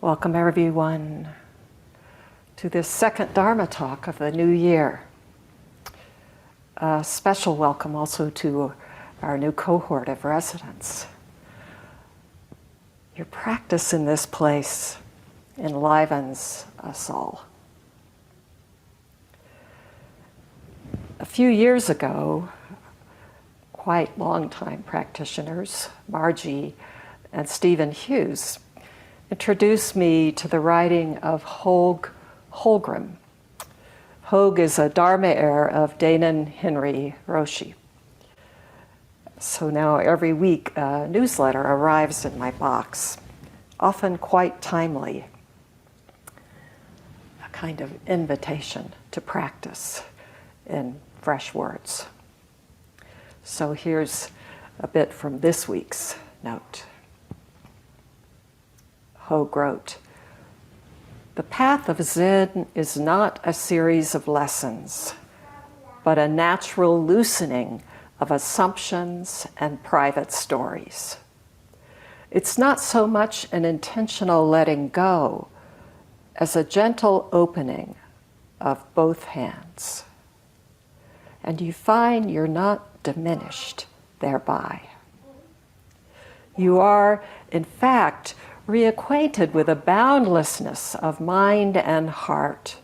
Welcome everyone to this second Dharma talk of the new year. A special welcome also to our new cohort of residents. Your practice in this place enlivens us all. A few years ago, quite long-time practitioners, Margie and Stephen Hughes, introduced me to the writing of Holgrim. Hog is a Dharma heir of Danon Henry Roshi. So now every week a newsletter arrives in my box, often quite timely. A kind of invitation to practice in fresh words. So here's a bit from this week's note. Hog wrote, "The path of Zen is not a series of lessons, but a natural loosening of assumptions and private stories. It's not so much an intentional letting go as a gentle opening of both hands. And you find you're not diminished thereby. You are, in fact, reacquainted with a boundlessness of mind and heart,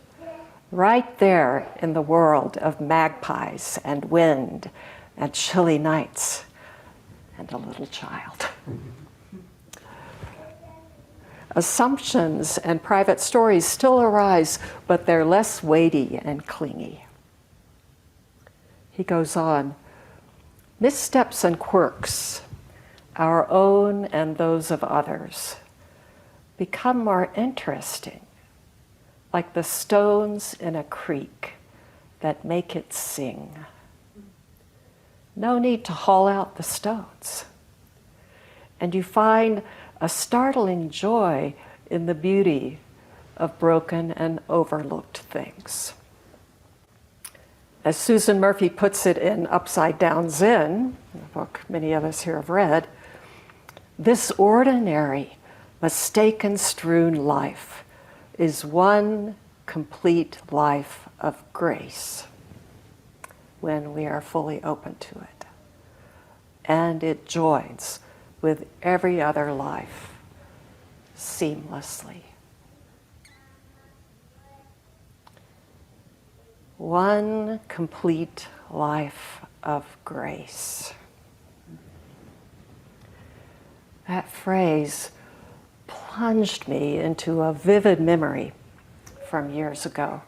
right there in the world of magpies and wind and chilly nights and a little child. Assumptions and private stories still arise, but they're less weighty and clingy." He goes on, "Missteps and quirks, our own and those of others, become more interesting, like the stones in a creek that make it sing. No need to haul out the stones. And you find a startling joy in the beauty of broken and overlooked things. As Susan Murphy puts it in Upside Down Zen, a book many of us here have read, this ordinary, mistaken-strewn life is one complete life of grace when we are fully open to it. And it joins with every other life seamlessly. One complete life of grace." That phrase plunged me into a vivid memory from years ago.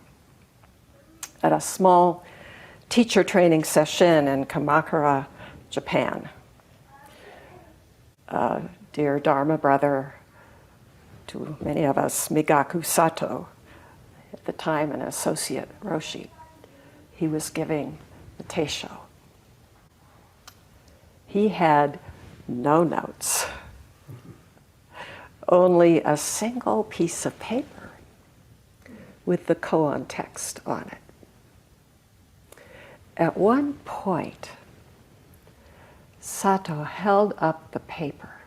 At a small teacher training session in Kamakura, Japan. A dear Dharma brother to many of us, Migaku Sato, at the time an associate Roshi, he was giving the teisho. He had no notes. Only a single piece of paper with the koan text on it. At one point, Sato held up the paper,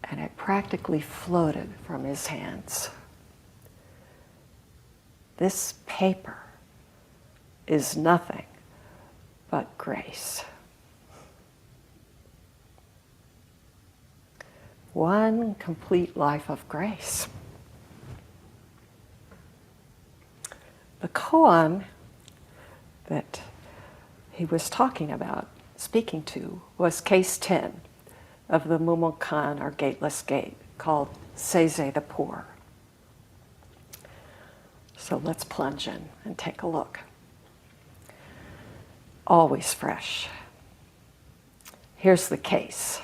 and it practically floated from his hands. This paper is nothing but grace. One complete life of grace. The koan that he was talking about, speaking to, was case 10 of the Mumonkan, or Gateless Gate, called Seize the Poor. So let's plunge in and take a look. Always fresh. Here's the case.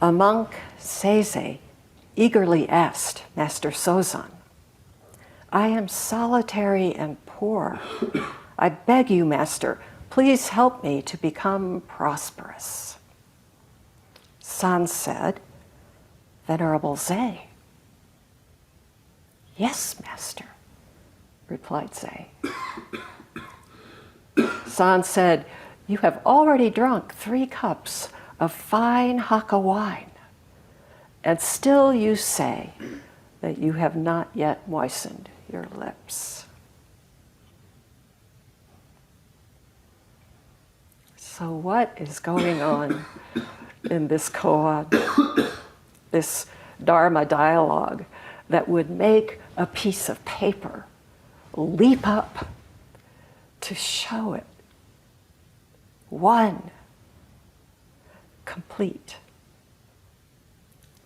A monk, Seize, eagerly asked Master Sozan, "I am solitary and poor. I beg you, Master, please help me to become prosperous." San said, "Venerable Zei." "Yes, Master," replied Zei. San said, "You have already drunk 3 cups of fine Hakka wine, and still you say that you have not yet moistened your lips. So what is going on in this koan, this Dharma dialogue, that would make a piece of paper leap up to show it one, complete,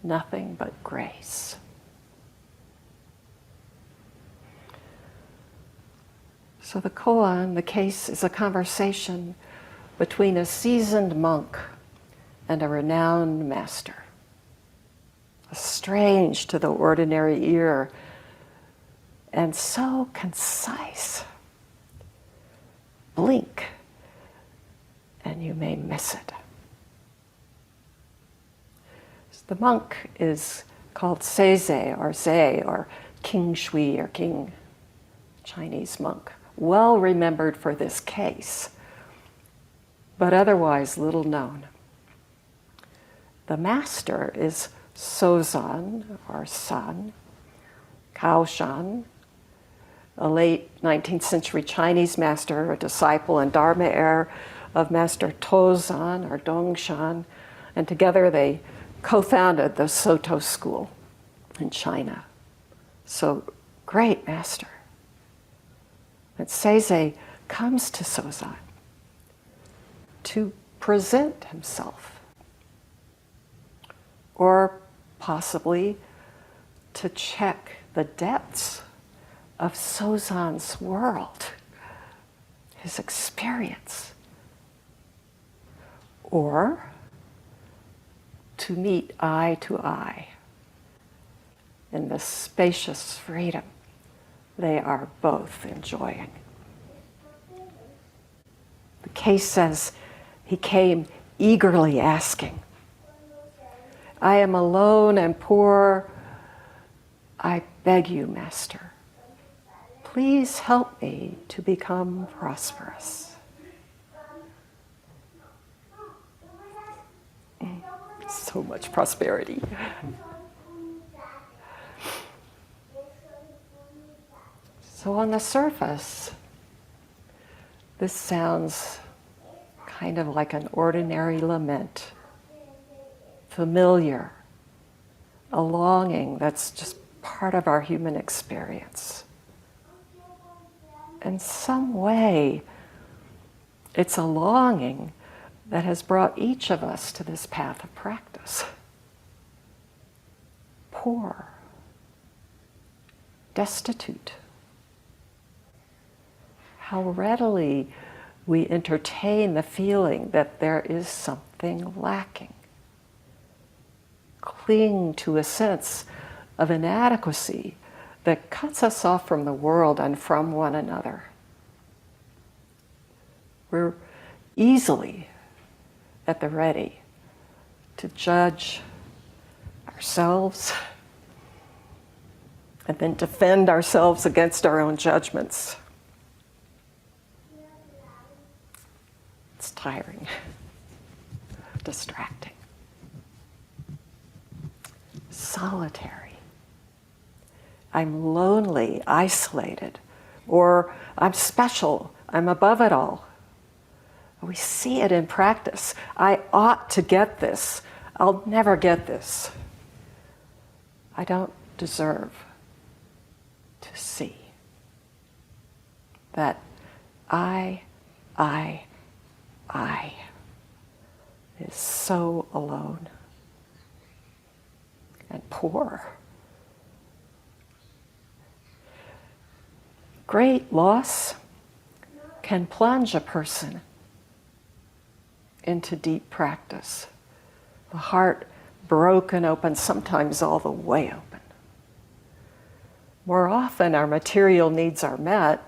nothing but grace? So the koan, the case, is a conversation between a seasoned monk and a renowned master. Strange to the ordinary ear, and so concise. Blink, and you may miss it. The monk is called Seize, or Zei, or King Shui, or King, Chinese monk, well remembered for this case, but otherwise little known. The master is Sozan, or San, Kaoshan, a late 19th century Chinese master, a disciple and Dharma heir of Master Tozan, or Dongshan, and together they co-founded the Soto school in China. So, great master. And Seize comes to Sozan to present himself, or possibly to check the depths of Sozan's world, his experience, or to meet eye to eye in the spacious freedom they are both enjoying. The case says he came eagerly asking, "I am alone and poor. I beg you, Master, please help me to become prosperous." So much prosperity. So on the surface, this sounds kind of like an ordinary lament, familiar, a longing that's just part of our human experience. In some way, it's a longing that has brought each of us to this path of practice. Poor, destitute. How readily we entertain the feeling that there is something lacking. Cling to a sense of inadequacy that cuts us off from the world and from one another. We're easily at the ready to judge ourselves and then defend ourselves against our own judgments. It's tiring, distracting, solitary. I'm lonely, isolated, or I'm special, I'm above it all. We see it in practice. I ought to get this. I'll never get this. I don't deserve to see that I is so alone and poor. Great loss can plunge a person into deep practice. The heart broken open, sometimes all the way open. More often our material needs are met,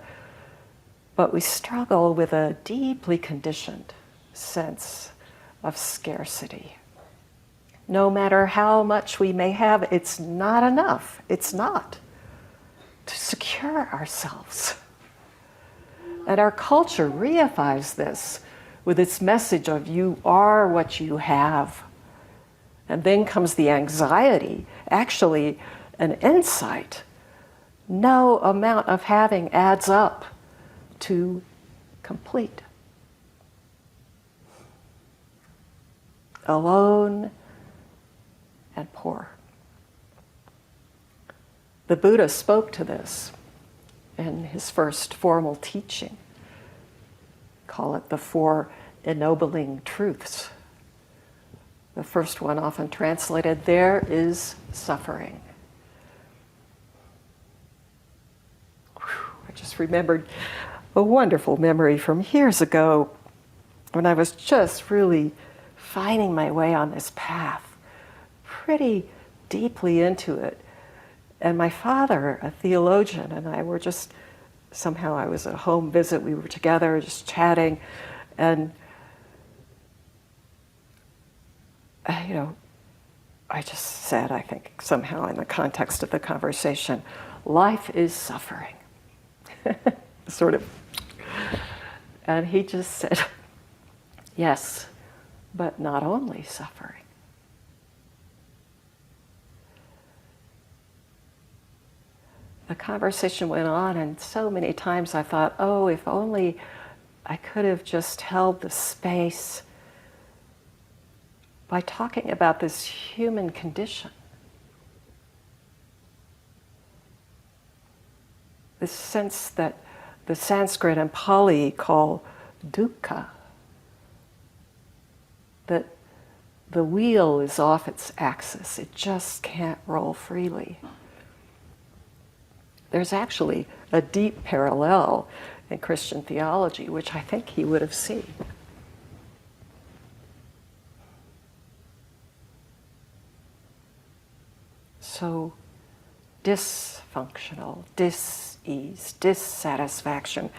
but we struggle with a deeply conditioned sense of scarcity. No matter how much we may have, it's not enough. It's not to secure ourselves. And our culture reifies this with its message of you are what you have. And then comes the anxiety, actually an insight. No amount of having adds up to complete. Alone and poor. The Buddha spoke to this in his first formal teaching. Call it the Four Ennobling Truths. The first one, often translated, there is suffering. I just remembered a wonderful memory from years ago when I was just really finding my way on this path, pretty deeply into it. And my father, a theologian, and I were just, somehow I was at a home visit, we were together just chatting, and I just said, I think somehow in the context of the conversation, life is suffering. Sort of. And he just said, yes, but not only suffering. The conversation went on, and so many times I thought, oh, if only I could have just held the space by talking about this human condition. This sense that the Sanskrit and Pali call dukkha, that the wheel is off its axis, it just can't roll freely. There's actually a deep parallel in Christian theology, which I think he would have seen. So dysfunctional, dis-ease, dissatisfaction.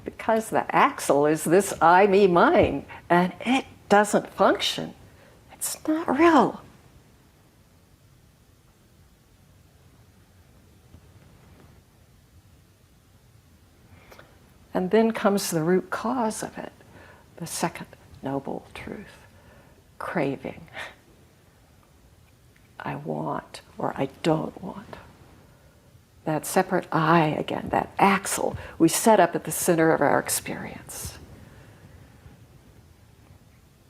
Because the axle is this I, me, mine, and it doesn't function. It's not real. And then comes the root cause of it, the second noble truth, craving. I want or I don't want. That separate I again, that axle we set up at the center of our experience.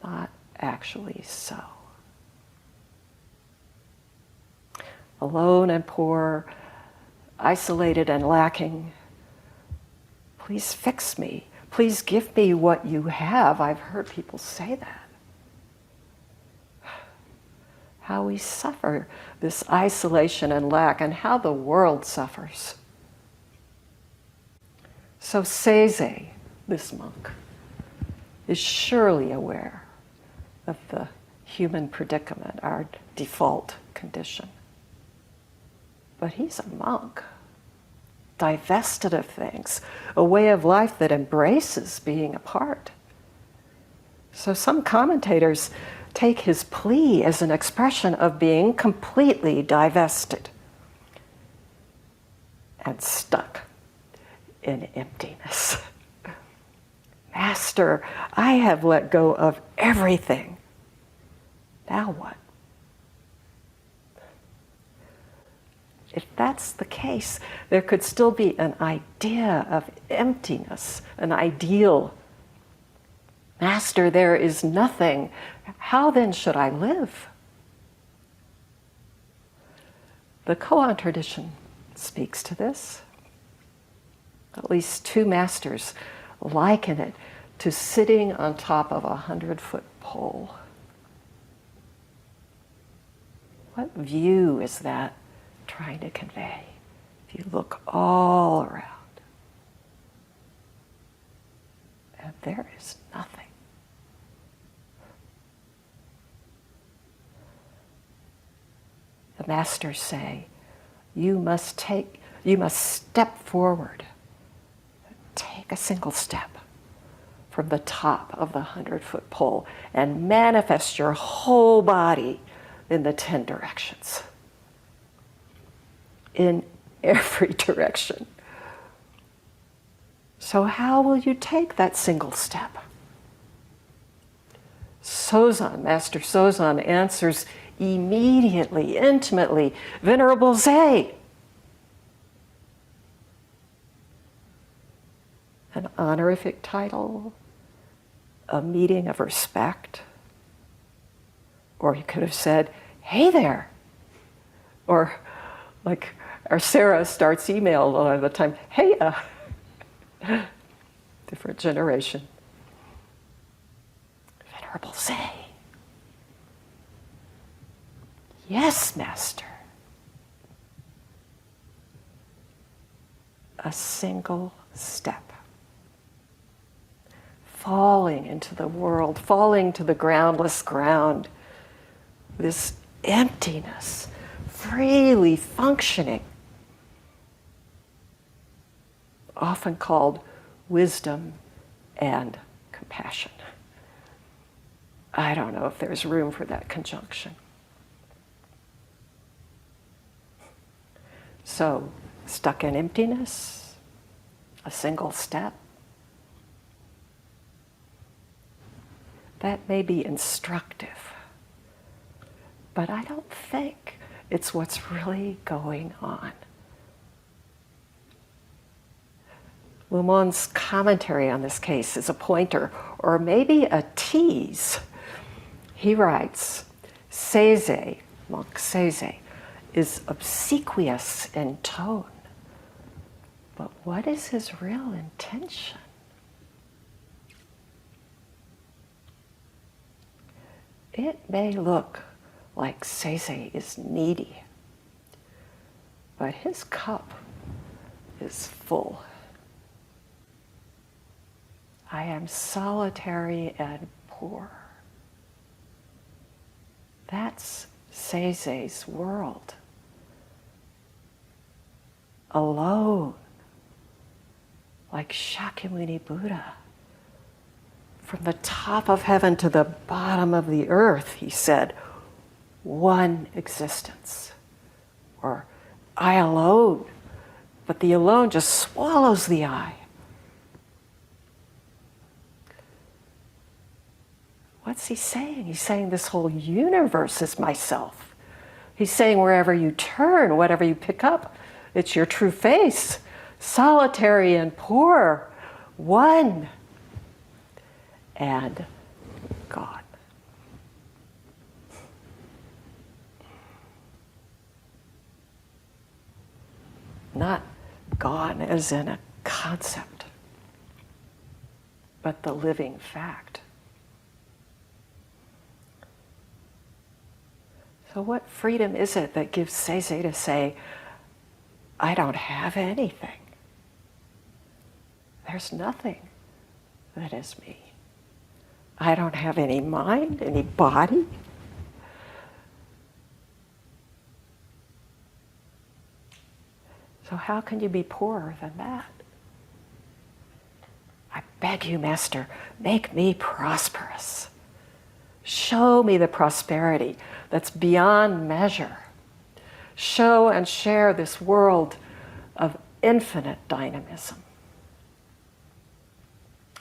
Not actually so. Alone and poor, isolated and lacking. Please fix me. Please give me what you have. I've heard people say that. How we suffer this isolation and lack, and how the world suffers. So Seize, this monk, is surely aware of the human predicament, our default condition. But he's a monk, divested of things, a way of life that embraces being apart. So some commentators take his plea as an expression of being completely divested and stuck in emptiness. Master, I have let go of everything. Now what? If that's the case, there could still be an idea of emptiness, an ideal. Master, there is nothing. How then should I live? The koan tradition speaks to this. At least two masters liken it to sitting on top of a 100-foot pole. What view is that trying to convey? If you look all around, and there is nothing. The masters say, you must step forward. Take a single step from the top of the 100-foot pole and manifest your whole body in the 10 directions. In every direction. So how will you take that single step? Sozan, Master Sozan answers immediately, intimately, Venerable Ze. An honorific title, a meeting of respect. Or he could have said, hey there. Or like our Sarah starts email a lot of the time, hey, different generation. Venerable Ze. Yes, Master. A single step. Falling into the world, falling to the groundless ground. This emptiness, freely functioning. Often called wisdom and compassion. I don't know if there's room for that conjunction. So, stuck in emptiness, a single step. That may be instructive, but I don't think it's what's really going on. Lumon's commentary on this case is a pointer, or maybe a tease. He writes, Seize, monk Seize, is obsequious in tone. But what is his real intention? It may look like Seize is needy, but his cup is full. I am solitary and poor. That's Seize's world. Alone, like Shakyamuni Buddha. From the top of heaven to the bottom of the earth, he said, one existence. Or, I alone, but the alone just swallows the I. What's he saying? He's saying this whole universe is myself. He's saying wherever you turn, whatever you pick up, it's your true face. Solitary and poor, one and gone. Not gone as in a concept, but the living fact. So what freedom is it that gives Seize to say, I don't have anything. There's nothing that is me. I don't have any mind, any body. So how can you be poorer than that? I beg you, Master, make me prosperous. Show me the prosperity that's beyond measure. Show and share this world of infinite dynamism.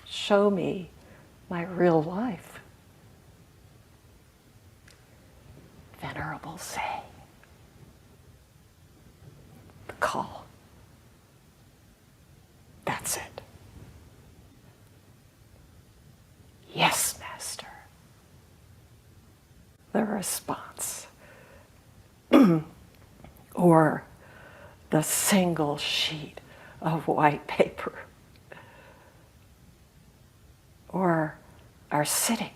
Show me my real life. Venerable Ze. The call. That's it. Yes, Master. The response. Or the single sheet of white paper. Or our sitting,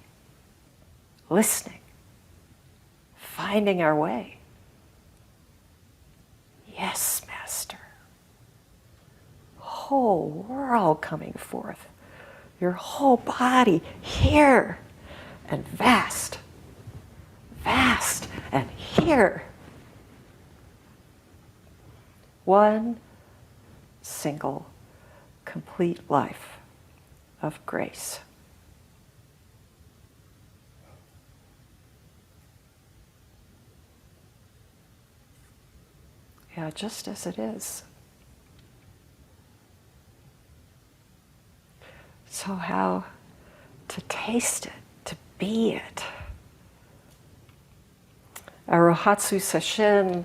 listening, finding our way. Yes, Master. Whole world coming forth. Your whole body here and vast, vast and here. One single, complete life of grace. Yeah, just as it is. So how to taste it, to be it. Our Rohatsu Sesshin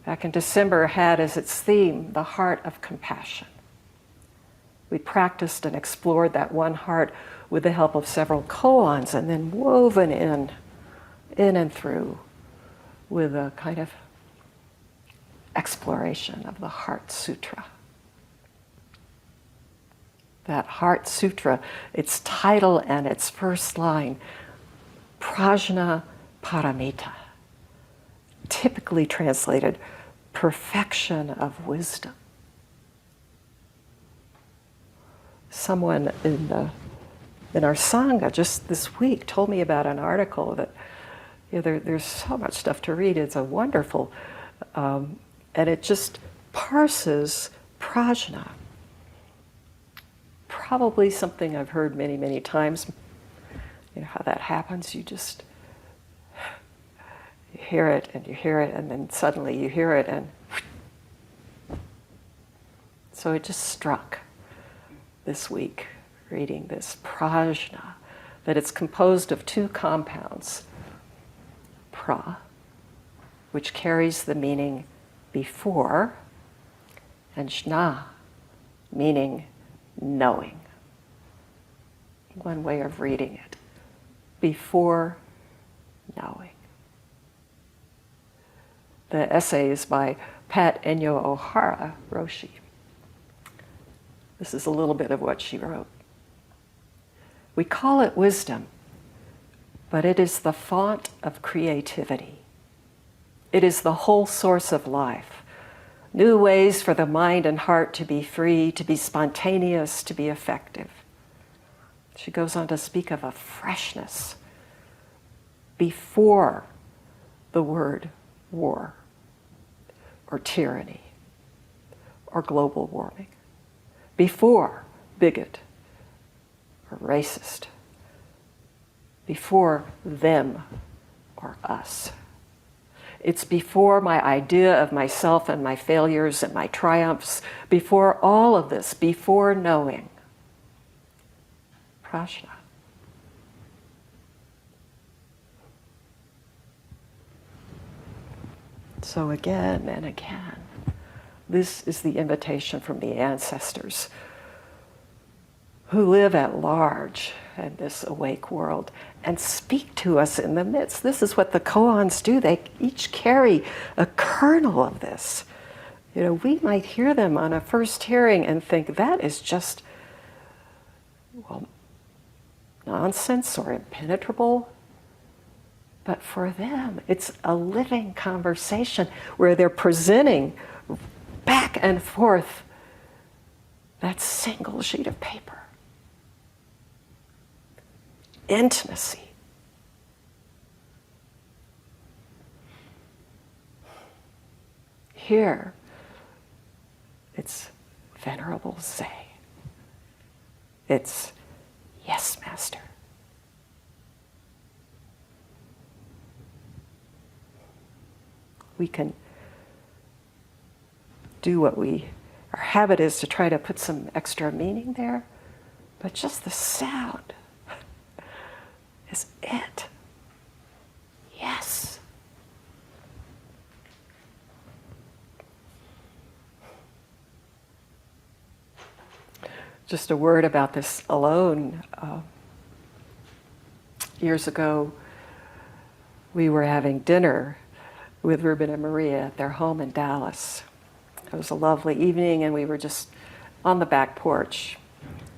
back in December had as its theme the heart of compassion. We practiced and explored that one heart with the help of several koans and then woven in and through with a kind of exploration of the Heart Sutra. That Heart Sutra, its title and its first line, Prajna Paramita, typically translated perfection of wisdom. Someone in our Sangha just this week told me about an article that there's so much stuff to read. It's a wonderful, and it just parses prajna. Probably something I've heard many, many times. You know how that happens? You hear it, and then suddenly you hear it, and so it just struck this week, reading this prajna, that it's composed of two compounds. Pra, which carries the meaning before, and jna, meaning knowing. One way of reading it. Before knowing. The essay is by Pat Enyo O'Hara Roshi. This is a little bit of what she wrote. We call it wisdom, but it is the font of creativity. It is the whole source of life. New ways for the mind and heart to be free, to be spontaneous, to be effective. She goes on to speak of a freshness before the word war, or tyranny, or global warming. Before bigot or racist. Before them or us. It's before my idea of myself and my failures and my triumphs, before all of this, before knowing. Prajna. So again and again, this is the invitation from the ancestors who live at large in this awake world and speak to us in the midst. This is what the koans do. They each carry a kernel of this. We might hear them on a first hearing and think that is just, nonsense or impenetrable. But for them, it's a living conversation where they're presenting back and forth that single sheet of paper. Intimacy. Here, it's Venerable Zay. It's Yes, Master. We can do our habit is to try to put some extra meaning there, but just the sound is it. Yes. Just a word about this alone. Years ago, we were having dinner with Ruben and Maria at their home in Dallas. It was a lovely evening, and we were just on the back porch.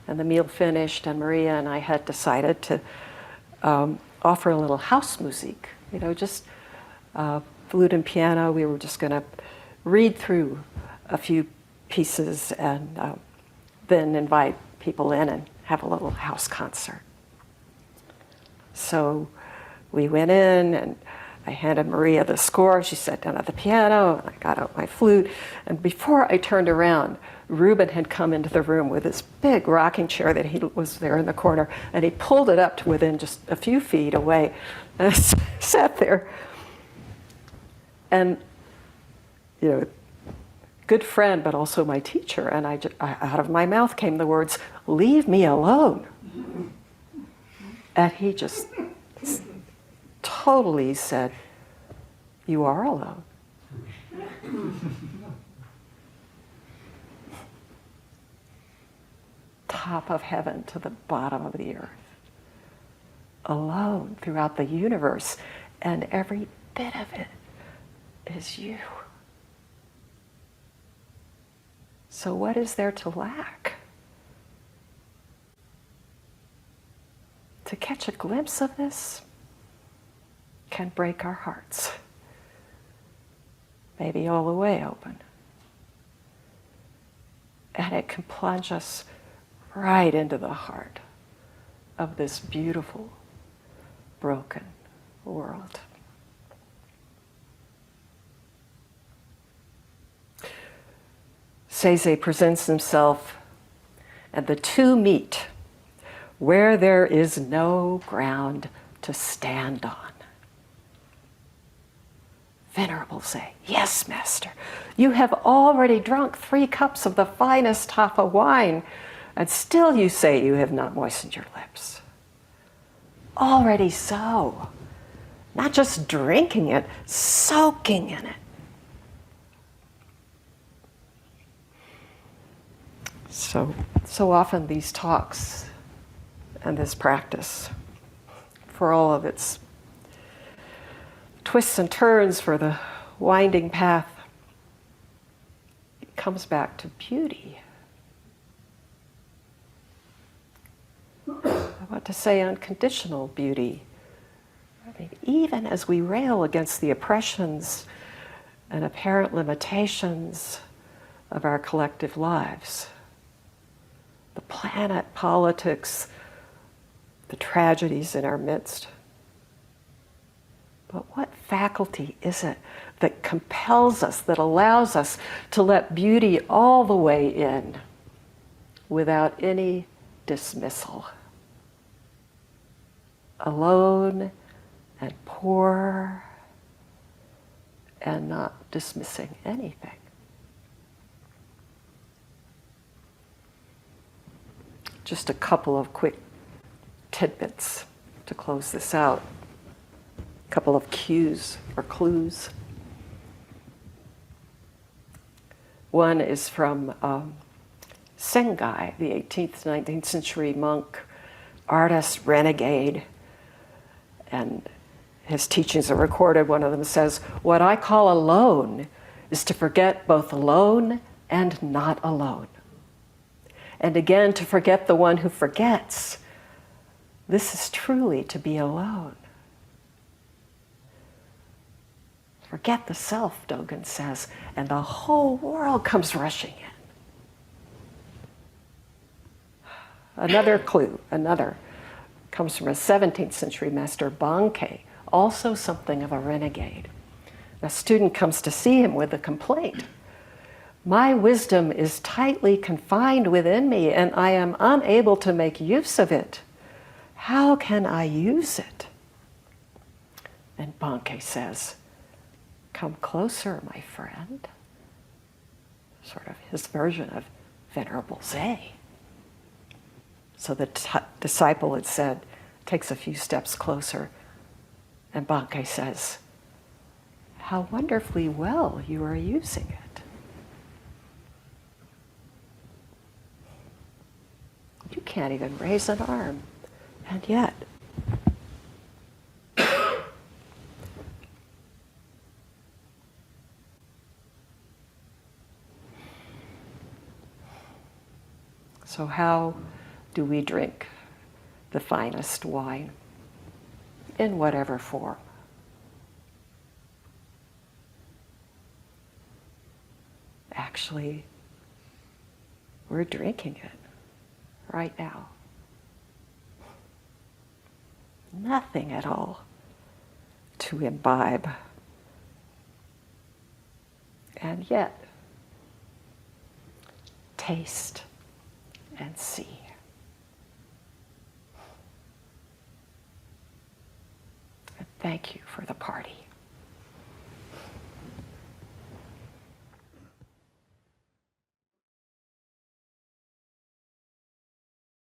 And the meal finished, and Maria and I had decided to offer a little house music, just flute and piano. We were just going to read through a few pieces and then invite people in and have a little house concert. So we went in, and I handed Maria the score. She sat down at the piano, and I got out my flute. And before I turned around, Ruben had come into the room with this big rocking chair that he was there in the corner, and he pulled it up to within just a few feet away, and I sat there. And, good friend, but also my teacher, and out of my mouth came the words, leave me alone. And he just totally said, you are alone. Top of heaven to the bottom of the earth. Alone throughout the universe, and every bit of it is you. So what is there to lack? To catch a glimpse of this can break our hearts, maybe all the way open. And it can plunge us right into the heart of this beautiful, broken world. Seize presents himself, and the two meet where there is no ground to stand on. Venerable say, yes, master, you have already drunk 3 cups of the finest Tafa wine, and still you say you have not moistened your lips. Already so. Not just drinking it, soaking in it. So often these talks and this practice, for all of its twists and turns, for the winding path, it comes back to beauty. I want to say unconditional beauty. I mean, even as we rail against the oppressions and apparent limitations of our collective lives, the planet, politics, the tragedies in our midst. But what faculty is it that compels us, that allows us to let beauty all the way in without any dismissal? Alone and poor and not dismissing anything. Just a couple of quick tidbits to close this out. A couple of cues or clues. One is from Sengai, the 18th, 19th century monk, artist, renegade, and his teachings are recorded. One of them says, "What I call alone is to forget both alone and not alone. And again, to forget the one who forgets. This is truly to be alone." Forget the self, Dogen says, and the whole world comes rushing in. Another clue, comes from a 17th century master, Bankei, also something of a renegade. A student comes to see him with a complaint. "My wisdom is tightly confined within me, and I am unable to make use of it. How can I use it?" And Bankei says, "Come closer, my friend." Sort of his version of Venerable Zay. So the disciple, it said, takes a few steps closer, and Bankei says, "How wonderfully well you are using it. You can't even raise an arm, and yet." So how do we drink the finest wine? In whatever form. Actually, we're drinking it right now. Nothing at all to imbibe. And yet, taste and see. And thank you for the party.